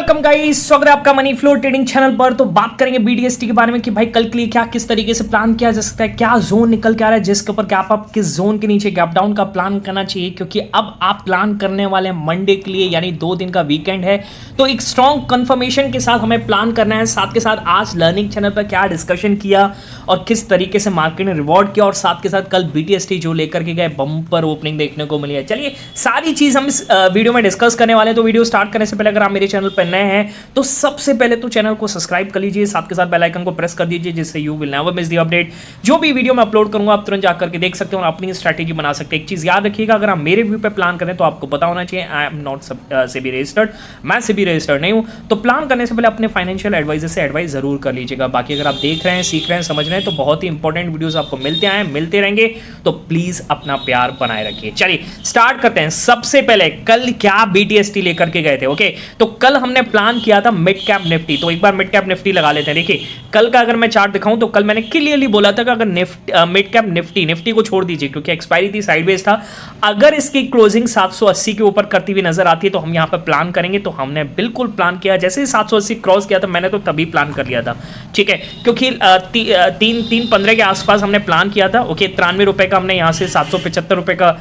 Welcome guys, स्वागत है आपका मनी फ्लो ट्रेडिंग चैनल पर। तो बात करेंगे बीटीएसटी के बारे में कि भाई कल के लिए क्या किस तरीके से प्लान किया जा सकता है, क्या जोन निकल के आ रहा है जिसके ऊपर गैप अप, किस जोन के नीचे गैप डाउन का प्लान करना चाहिए, क्योंकि अब आप प्लान करने वाले हैं मंडे के लिए, यानी 2 दिन का वीकेंड है। तो एक स्ट्रॉन्ग कंफर्मेशन के साथ हमें प्लान करना है। साथ के साथ आज लर्निंग चैनल पर क्या डिस्कशन किया और किस तरीके से मार्केट ने रिवॉर्ड किया, और साथ के साथ कल बीटीएसटी जो लेकर के गए बम्पर ओपनिंग देखने को मिली है। चलिए सारी चीज हम इस वीडियो में डिस्कस करने वाले हैं। तो वीडियो स्टार्ट करने से पहले अगर आप मेरे चैनल पर नए हैं तो सबसे पहले तो चैनल को सब्सक्राइब कर लीजिए, साथ के साथ बेल आइकन को प्रेस कर दीजिए, जिससे you will never miss the update. जो भी वीडियो मैं अपलोड करूंगा आप तुरंत जाकर के देख सकते हो और अपनी स्ट्रैटेजी बना सकते हैं। एक चीज याद रखिएगा, अगर आप मेरे व्यू पे प्लान करें तो आपको पता होना चाहिए I am not SEBI registered, मैं सेबी रजिस्टर्ड नहीं हूं। तो प्लान करने से पहले अपने फाइनेंशियल एडवाइजर से एडवाइस जरूर कर लीजिएगा। बाकी अगर आप देख रहे हैं, सीख रहे हैं, समझ रहे हैं तो बहुत ही इंपॉर्टेंट वीडियोस आपको मिलते रहेंगे, तो प्लीज अपना प्यार बनाए रखिए। चलिए स्टार्ट करते हैं। सबसे पहले कल क्या बीटीएसटी लेकर के गए थे। ओके, तो कल हमने प्लान किया था मिड कैप निफ्टी। तो एक बार मिड कैप निफ्टी लगा लेते हैं। देखिए कल का अगर मैं चार्ट दिखाऊं तो कल मैंने क्लियरली बोला था कि अगर मिड कैप निफ्टी को छोड़ दीजिए क्योंकि एक्सपायरी थी, साइडवेज था, अगर इसकी क्लोजिंग 780 के ऊपर करती हुई नजर आती है तो हम यहां पर प्लान करेंगे। तो हमने बिल्कुल प्लान किया, जैसे ही 780 क्रॉस किया था मैंने तो तभी प्लान कर लिया था। ठीक है, क्योंकि 315 के आसपास हमने प्लान किया था। ओके, 93 रुपए का हमने यहां से 775 रुपए का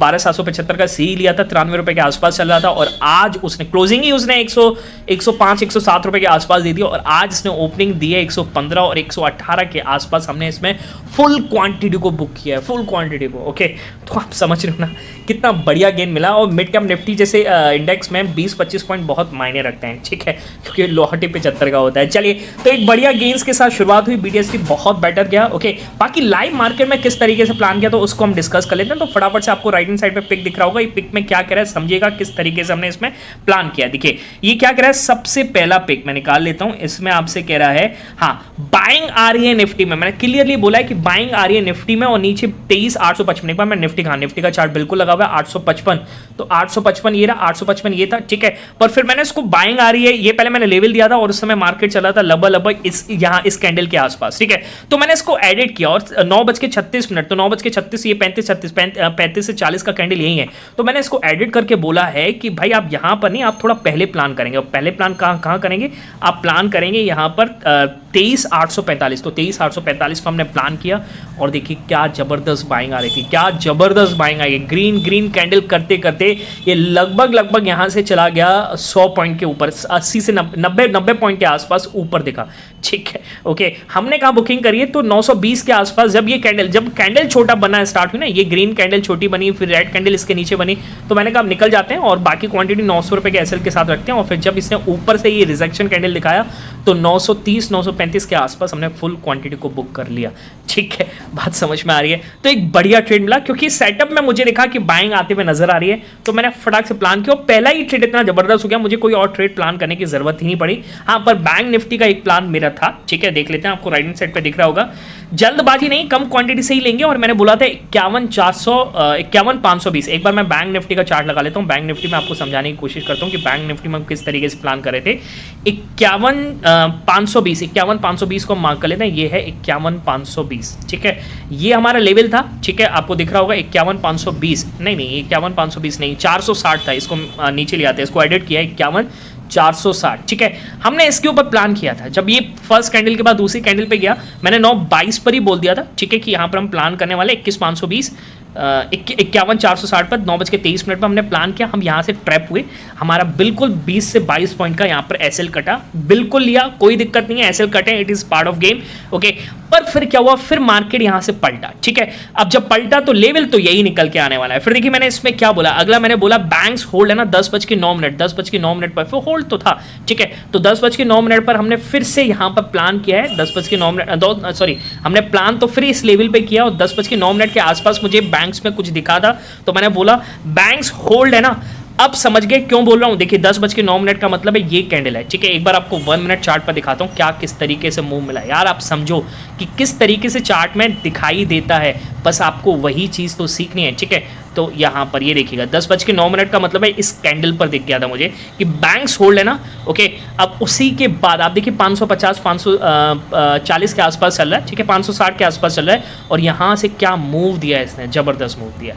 12775 का सी लिया था, 93 रुपए के आसपास चल रहा था। और आज उसने क्लोजिंग ही उसने 105 107 रुपए के आसपास दी थी, और आज इसने ओपनिंग दी है 115 और 118 के आसपास। हमने इसमें फुल क्वांटिटी को बुक किया है, फुल क्वांटिटी को। ओके, तो आप समझ रहे हो ना कितना बढ़िया गेन मिला। और मिड कैप निफ्टी जैसे इंडेक्स में 20-25 पॉइंट बहुत मायने रखते हैं। ठीक है, क्योंकि लोअर टिप 75 का होता है। चलिए, तो एक बढ़िया गेन्स के साथ शुरुआत हुई, बीटीएसटी बहुत बेटर गया। ओके, बाकी लाइव मार्केट में किस तरीके से प्लान किया तो उसको हम डिस्कस कर लेते हैं। तो फटाफट से आपको राइट हैंड साइड पे पिक दिख रहा होगा, ये पिक में क्या कह रहा है समझिएगा किस तरीके से हमने इसमें प्लान किया। देखिए ये क्या कह रहा है, सबसे पहला पिक मैं निकाल लेता हूं। इसमें आपसे कह रहा है हाँ बाइंग आ रही है निफ्टी में। मैंने क्लियरली बोला है कि बाइंग आ रही है निफ्टी में, और नीचे 23,855। एक बार मैं निफ्टी का चार्ट बिल्कुल लगा हुआ है 855। तो 855 ये रहा, 855 ये था। ठीक है, पर फिर मैंने इसको बाइंग आ रही है, ये पहले मैंने लेवल दिया था और उस समय मार्केट चला था लगभग इस कैंडल के आसपास। ठीक है, तो मैंने इसको एडिट किया और 9:36, तो 9:36 ये 35 से 40 का कैंडल यही है। तो मैंने इसको एडिट करके बोला है कि भाई आप यहां पर नहीं, आप थोड़ा पहले प्लान करेंगे। और पहले प्लान कहां करेंगे, आप प्लान करेंगे यहां पर 23,845। तो 23,845 को हमने प्लान किया और देखिए क्या जबरदस्त बाइंग आ रही थी, क्या जबरदस्त बाइंग आई। ग्रीन कैंडल करते करते ये लगभग यहां से चला गया 100 पॉइंट के ऊपर, 80 से 90 पॉइंट के आसपास ऊपर दिखा। ठीक है, ओके, हमने कहा बुकिंग करी है तो 920 के आसपास जब कैंडल छोटा बना स्टार्ट हुई ना, ये ग्रीन कैंडल छोटी बनी, फिर रेड कैंडल इसके नीचे बनी, तो मैंने कहा निकल जाते हैं और बाकी क्वांटिटी 900 रुपए के एसएल के साथ रखते हैं। और फिर जब इसने ऊपर से ये रिजेक्शन कैंडल दिखाया तो 930 935 के आसपास हमने फुल क्वांटिटी को बुक कर लिया। ठीक है, बात समझ में आ रही है। तो एक बढ़िया ट्रेड मिला क्योंकि सेटअप में मुझे दिखा कि बाइंग आते हुए नजर आ रही है, तो मैंने फटाक से प्लान किया। पहला ही ट्रेड इतना जबरदस्त हो गया, मुझे कोई और ट्रेड प्लान करने की जरूरत ही नहीं पड़ी। हाँ, पर बैंक निफ्टी का एक प्लान मेरा था। ठीक है, देख लेते हैं, आपको राइट हैंड साइड पे दिख रहा होगा। जल्दबाजी नहीं, कम क्वांटिटी से ही लेंगे, और मैंने बोला था 51,520। एक बार मैं बैंक निफ्टी का चार्ट लगा लेता हूँ। बैंक निफ्टी में आपको समझाने की कोशिश करता हूँ कि बैंक निफ्टी में किस तरीके से प्लान कर रहे थे। 51,520 को मार्क कर लेते हैं, ये है 51,520। ठीक है, ये हमारा लेवल था। ठीक है, आपको दिख रहा होगा 51,520 नहीं 51,520 नहीं, 460 था। इसको नीचे ले आते हैं, इसको एडिट किया 51,460। ठीक है, हमने इसके ऊपर प्लान किया था। जब ये फर्स्ट कैंडल के बाद दूसरी कैंडल पे गया, मैंने 9:22 पर ही बोल दिया था। ठीक है, कि यहां पर हम प्लान करने वाले 21,520 51,460 पर 9:23 पर हमने प्लान किया। हम यहां से ट्रैप हुए, हमारा बिल्कुल 20 से 22 पॉइंट का यहां पर एसएल कटा, बिल्कुल लिया, कोई दिक्कत नहीं है, एसएल कटे, it is part of game. Okay, पर फिर क्या हुआ, फिर मार्केट यहां से पलटा। ठीक है, अब जब पलटा तो लेवल तो यही निकल के आने वाला है। फिर देखिए मैंने इसमें क्या बोला, अगला मैंने बोला बैंक्स होल्ड है ना 10:09 पर, फिर होल्ड तो था। ठीक है, तो 10:09 पर हमने फिर से यहां पर प्लान किया है। 10:09 सॉरी, हमने प्लान तो फिर इस लेवल पे किया और 10:09 के आसपास मुझे बैंक्स में कुछ दिखा था, तो मैंने बोला बैंक्स होल्ड है ना। अब समझ गए क्यों बोल रहा हूं। देखिए 10:09 का मतलब है ये कैंडल है। ठीक है, एक बार आपको 1 मिनट चार्ट पर दिखाता हूं क्या किस तरीके से मूव मिला। यार आप समझो कि किस तरीके से चार्ट में दिखाई देता है, बस आपको वही चीज तो सीखनी है। ठीक है, तो यहां पर ये देखिएगा 10:09 का मतलब है इस कैंडल पर दिख गया था मुझे कि बैंक्स होल्ड है ना। ओके, अब उसी के बाद आप देखिए 550 540 के आसपास चल रहा है। ठीक है, 560 के आसपास चल रहा है, और यहां से क्या मूव दिया है इसने, जबरदस्त मूव दिया।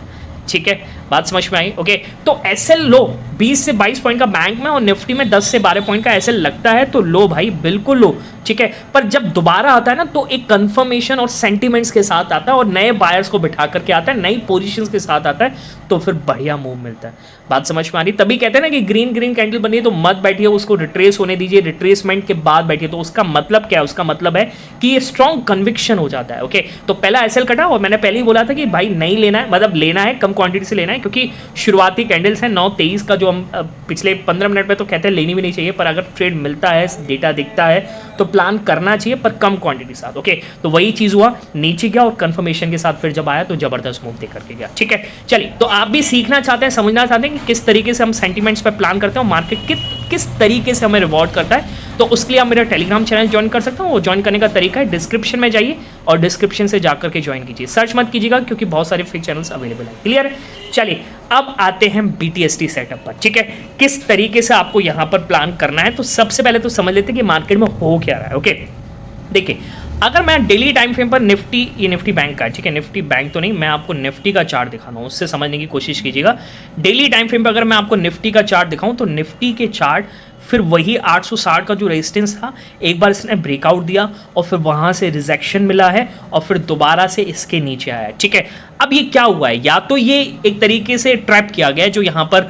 ठीक है, बात समझ में आई? ओके, तो एसएल लो 20 से 22 पॉइंट का बैंक में और निफ्टी में 10 से 12 पॉइंट का एसएल लगता है तो लो भाई, बिल्कुल लो, ठीक है। पर जब दोबारा आता है ना तो एक कंफर्मेशन और सेंटिमेंट्स के साथ आता है और नए बायर्स को बिठा करके आता है, नई पोजीशंस के साथ आता है, तो फिर बढ़िया मूव मिलता है। बात समझ में आ रही? तभी कहते हैं ना कि ग्रीन ग्रीन कैंडल बनी है तो मत बैठिए, उसको रिट्रेस होने दीजिए, रिट्रेसमेंट के बाद बैठिए। तो उसका मतलब क्या है? उसका मतलब है कि ये स्ट्रॉन्ग कन्विक्शन हो जाता है। ओके, तो पहला एसएल कटा और मैंने पहले ही बोला था कि भाई नहीं लेना है, मतलब लेना है कम क्वांटिटी से लेना है, क्योंकि शुरुआती कैंडल्स हैं 9:23 का, जो हम पिछले 15 मिनट में तो कहते हैं लेनी भी नहीं चाहिए, पर अगर ट्रेड मिलता है, डेटा दिखता है तो प्लान करना चाहिए, पर कम क्वांटिटी साथ। ओके, तो वही चीज़ हुआ, नीचे गया और कंफर्मेशन के साथ फिर जब आया तो जबरदस्त मूव दे करके गया। ठीक है, चलिए, तो आप भी सीखना चाहते हैं, समझना चाहते हैं कि किस तरीके से हम सेंटिमेंट्स पर प्लान करते हैं और मार्केट किस तरीके से हमें रिवॉर्ड करता है, तो उसके लिए आप मेरा टेलीग्राम चैनल ज्वाइन कर सकते हो। वो ज्वाइन करने का तरीका है डिस्क्रिप्शन में जाइए और डिस्क्रिप्शन से जाकर के ज्वाइन कीजिए, सर्च मत कीजिएगा क्योंकि बहुत सारे फ्री चैनल्स अवेलेबल हैं। क्लियर है? चलिए, अब आते हैं BTST सेटअप पर। ठीक है, किस तरीके से आपको यहाँ पर प्लान करना है, तो सबसे पहले तो समझ लेते हैं कि मार्केट में हो क्या रहा है। ओके, देखिए, अगर मैं डेली टाइम फ्रेम पर निफ्टी, ये निफ्टी बैंक का है, ठीक है, निफ्टी बैंक तो नहीं, मैं आपको निफ्टी का चार्ट दिखाता हूँ, उससे समझने की कोशिश कीजिएगा। डेली टाइम फ्रेम पर अगर मैं आपको निफ्टी का चार्ट दिखाऊं तो निफ्टी के चार्ट फिर वही 860 का जो रेजिस्टेंस था, एक बार इसने ब्रेकआउट दिया और फिर वहाँ से रिजेक्शन मिला है और फिर दोबारा से इसके नीचे आया है। ठीक है, अब ये क्या हुआ है? या तो ये एक तरीके से ट्रैप किया गया है, जो यहाँ पर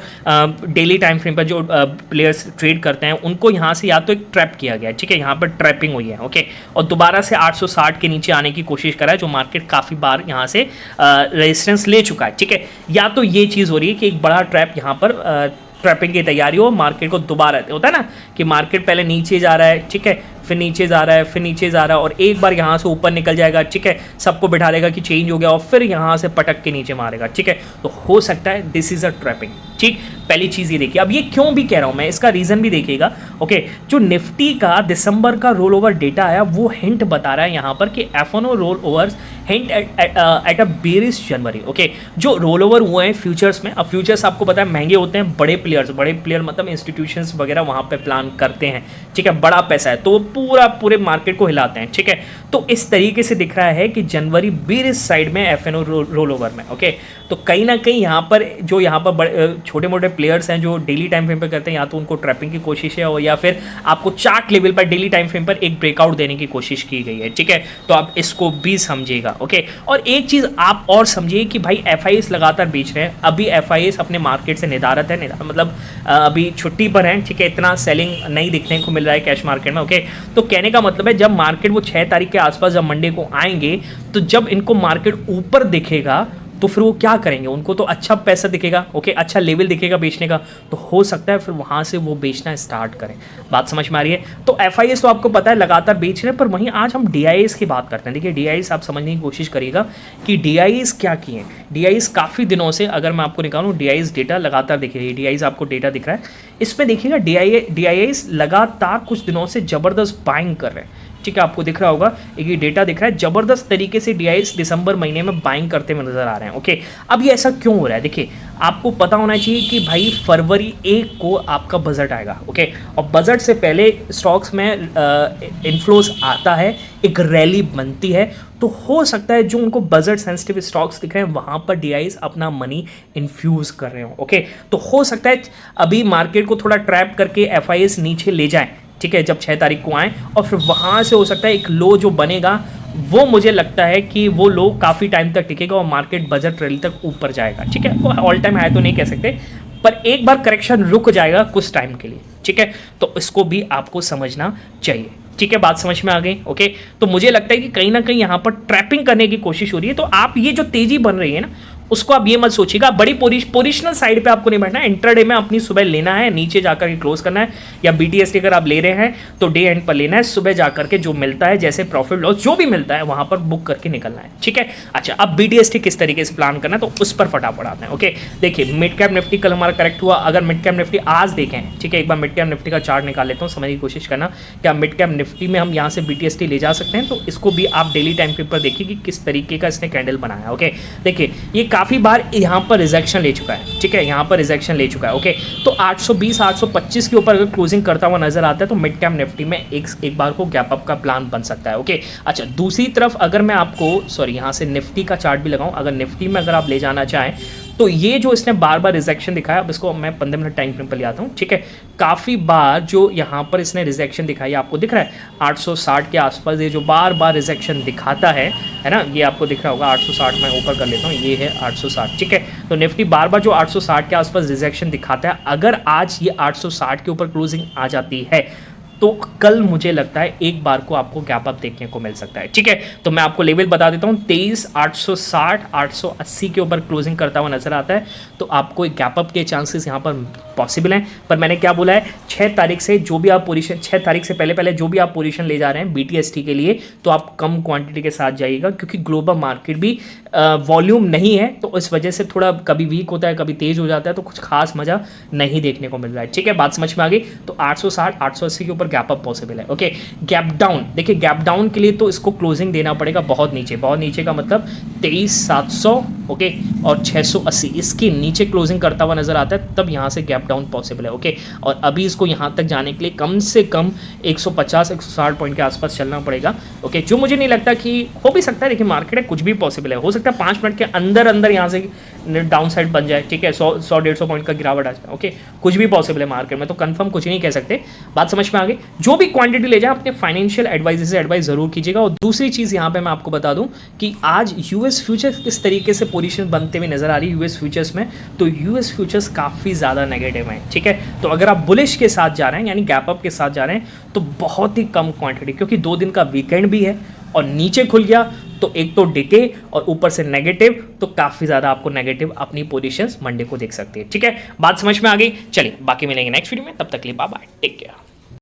डेली टाइम फ्रेम पर जो प्लेयर्स ट्रेड करते हैं उनको यहाँ से या तो एक ट्रैप किया गया है, ठीक है, यहाँ पर ट्रैपिंग हुई है। ओके, और दोबारा से 860 के नीचे आने की कोशिश करा है, जो मार्केट काफ़ी बार यहाँ से रेजिस्टेंस ले चुका है। ठीक है, या तो ये चीज़ हो रही है कि एक बड़ा ट्रैप यहाँ पर ट्रैपिंग की तैयारी हो, मार्केट को दोबारा होता है ना कि मार्केट पहले नीचे जा रहा है, ठीक है, फिर नीचे जा रहा है, फिर नीचे जा रहा है और एक बार यहाँ से ऊपर निकल जाएगा, ठीक है, सबको बिठा देगा कि चेंज हो गया और फिर यहाँ से पटक के नीचे मारेगा। ठीक है, तो हो सकता है दिस इज अ ट्रैपिंग। ठीक, पहली चीज़ ये देखिए। अब ये क्यों भी कह रहा हूँ मैं, इसका रीज़न भी देखिएगा। ओके, जो निफ्टी का दिसंबर का रोल ओवर डेटा आया वो हिंट बता रहा है यहाँ पर कि F&O roll overs hint at a bearish January. Okay, जो रोल ओवर हुए हैं फ्यूचर्स में, अब फ्यूचर्स आपको पता है महंगे होते हैं, बड़े प्लेयर मतलब इंस्टीट्यूशंस वगैरह वहाँ पे प्लान करते हैं। ठीक है, बड़ा पैसा है तो पूरे मार्केट को हिलाते हैं। ठीक है, तो इस तरीके से दिख रहा है कि जनवरी बेरिश साइड में F&O रोल ओवर में। ओके, तो कहीं ना कहीं यहाँ पर जो यहाँ पर छोटे मोटे प्लेयर्स हैं जो डेली टाइम फ्रेम पर करते हैं, या तो उनको ट्रैपिंग की कोशिश है और या फिर आपको चार्ट लेवल पर डेली टाइम फ्रेम पर एक ब्रेकआउट देने की कोशिश की गई है। ठीक है, तो आप इसको भी समझिएगा। ओके, और एक चीज़ आप और समझिए कि भाई FIS लगातार बेच रहे हैं, अभी FIS अपने मार्केट से निधारत है, मतलब अभी छुट्टी पर हैं। ठीक है, इतना सेलिंग नहीं दिखने को मिल रहा है कैश मार्केट में। ओके, तो कहने का मतलब है जब मार्केट वो 6 तारीख के आसपास जब मंडे को आएंगे तो जब इनको मार्केट ऊपर दिखेगा तो फिर वो क्या करेंगे, उनको तो अच्छा पैसा दिखेगा। ओके, अच्छा लेवल दिखेगा बेचने का, तो हो सकता है फिर वहाँ से वो बेचना स्टार्ट करें। बात समझ में आ रही है? तो FIS तो आपको पता है लगातार बेच रहे हैं, पर वहीं आज हम DIS की बात करते हैं। देखिए, DIS आप समझने की कोशिश करिएगा कि DIS क्या किए। DIS काफ़ी दिनों से, अगर मैं आपको निकालूँ DIS डेटा लगातार देखिए, DIS आपको डेटा दिख रहा है, इसमें देखिएगा DIS लगातार कुछ दिनों से ज़बरदस्त बाइंग कर रहे हैं। ठीक है, आपको दिख रहा होगा, एक ये डेटा दिख रहा है, जबरदस्त तरीके से DIS दिसंबर महीने में बाइंग करते हुए नजर आ रहे हैं। ओके, अब ये ऐसा क्यों हो रहा है? देखिए, आपको पता होना चाहिए कि भाई फरवरी 1 को आपका बजट आएगा। ओके, और बजट से पहले स्टॉक्स में इन्फ्लोज आता है, एक रैली बनती है, तो हो सकता है जो उनको बजट सेंसिटिव स्टॉक्स दिख रहे हैं वहाँ पर DIS अपना मनी इन्फ्यूज़ कर रहे हो। ओके, तो हो सकता है अभी मार्केट को थोड़ा ट्रैप करके FIS नीचे ले जाए। ठीक है, जब 6 तारीख को आए और फिर वहाँ से हो सकता है एक लो जो बनेगा, वो मुझे लगता है कि वो लो काफ़ी टाइम तक टिकेगा और मार्केट बजट रैली तक ऊपर जाएगा। ठीक है, वो ऑल टाइम हाई तो नहीं कह सकते, पर एक बार करेक्शन रुक जाएगा कुछ टाइम के लिए। ठीक है, तो इसको भी आपको समझना चाहिए। ठीक है, बात समझ में आ गई? ओके, तो मुझे लगता है कि कहीं ना कहीं यहाँ पर ट्रैपिंग करने की कोशिश हो रही है। तो आप ये जो तेजी बन रही है ना, उसको आप ये मत सोचिएगा बड़ी पोजिशनल साइड पे आपको नहीं बैठना है। इंट्राडे में अपनी सुबह लेना है, नीचे जाकर के क्लोज करना है, या BTST अगर आप ले रहे हैं तो डे एंड पर लेना है, सुबह जाकर के जो मिलता है जैसे प्रॉफिट लॉस जो भी मिलता है वहां पर बुक करके निकलना है। ठीक है, अच्छा, अब BTST किस तरीके से प्लान करना है तो उस पर फटाफट आते हैं। ओके, देखिए, मिड कैप निफ्टी कल हमारा करेक्ट हुआ। अगर मिड कैप निफ्टी आज देखें, ठीक है, एक बार मिड कैप निफ्टी का चार्ट निकाल लेता हूँ, समझने की कोशिश करना क्या मिड कैप निफ्टी में हम यहाँ से BTST ले जा सकते हैं। तो इसको भी आप डेली टाइम फ्रेम पर देखिए कि किस तरीके का इसने कैंडल बनाया। ओके, देखिए, ये काफ़ी बार यहाँ पर रिजेक्शन ले चुका है। ठीक है, यहाँ पर रिजेक्शन ले चुका है। ओके, तो 820 825 के ऊपर अगर क्लोजिंग करता हुआ नजर आता है तो मिड कैप निफ्टी में एक बार को गैप अप का प्लान बन सकता है। ओके, अच्छा, दूसरी तरफ अगर मैं आपको यहाँ से निफ्टी का चार्ट भी लगाऊं, अगर निफ्टी में अगर आप ले जाना चाहें तो ये जो इसने बार बार रिजेक्शन दिखाया, अब इसको मैं 15 मिनट टाइम फ्रेम पर ले आता हूँ, ठीक है। काफ़ी बार जो यहाँ पर इसने रिजेक्शन दिखाई, आपको दिख रहा है 860 के आसपास, ये जो बार बार रिजेक्शन दिखाता है ना, ये आपको दिख रहा होगा 860, मैं ऊपर कर लेता हूँ, ये है 860, ठीक है। तो निफ्टी बार बार जो 860 के आसपास रिजेक्शन दिखाता है, अगर आज ये 860 के ऊपर क्लोजिंग आ जाती है तो कल मुझे लगता है एक बार को आपको गैप अप देखने को मिल सकता है, ठीक है। तो मैं आपको लेवल बता देता हूं, 23,860 880 के ऊपर क्लोजिंग करता हुआ नजर आता है, तो आपको एक गैप अप के चांसेस यहां पर पॉसिबल हैं। पर मैंने क्या बोला है, 6 तारीख से जो भी आप पोजीशन, 6 तारीख से पहले जो भी आप पोजीशन ले जा रहे हैं BTST के लिए, तो आप कम क्वांटिटी के साथ जाइएगा, क्योंकि ग्लोबल मार्केट भी वॉल्यूम नहीं है, तो इस वजह से थोड़ा कभी वीक होता है, कभी तेज हो जाता है, तो कुछ खास मजा नहीं देखने को मिल रहा है, ठीक है। बात समझ में आ गई। तो 860 880 के ऊपर गैप अप पॉसिबल है, ओके। गैप डाउन, देखिए गैप डाउन के लिए तो इसको क्लोजिंग देना पड़ेगा बहुत नीचे का मतलब 23,700, ओके, और 680, इसके नीचे क्लोजिंग करता हुआ नजर आता है, तब यहाँ से गैप डाउन पॉसिबल है, ओके। और अभी इसको यहाँ तक जाने के लिए कम से कम 150-160 पॉइंट के आसपास चलना पड़ेगा, ओके। जो मुझे नहीं लगता कि हो भी सकता है, देखिए मार्केट है, कुछ भी पॉसिबल है, हो सकता है 5 मिनट के अंदर यहाँ से डाउन साइड बन जाए, ठीक है, 100-150 पॉइंट का गिरावट आ जाए, ओके। कुछ भी पॉसिबल है मार्केट में, तो कंफर्म कुछ नहीं कह सकते। बात समझ में आ गई। जो भी क्वांटिटी ले जाए अपने फाइनेंशियल एडवाइजर से एडवाइस जरूर कीजिएगा। और दूसरी चीज़ यहाँ पे मैं आपको बता दूं कि आज यूएस फ्यूचर्स किस तरीके से पोजीशन बनते हुए नजर आ रही है यूएस फ्यूचर्स में, तो यूएस फ्यूचर्स काफ़ी ज़्यादा नेगेटिव है, ठीक है। तो अगर आप बुलिश के साथ जा रहे हैं, यानी गैप अप के साथ जा रहे हैं, तो बहुत ही कम क्वांटिटी, क्योंकि 2 दिन का वीकेंड भी है और नीचे खुल गया तो एक तो डिके और ऊपर से नेगेटिव, तो काफ़ी ज़्यादा आपको नेगेटिव अपनी पोजीशंस मंडे को देख सकते हैं, ठीक है। बात समझ में आ गई। चलिए बाकी मिलेंगे नेक्स्ट वीडियो में, तब तक के लिए बाय बाय, टेक केयर।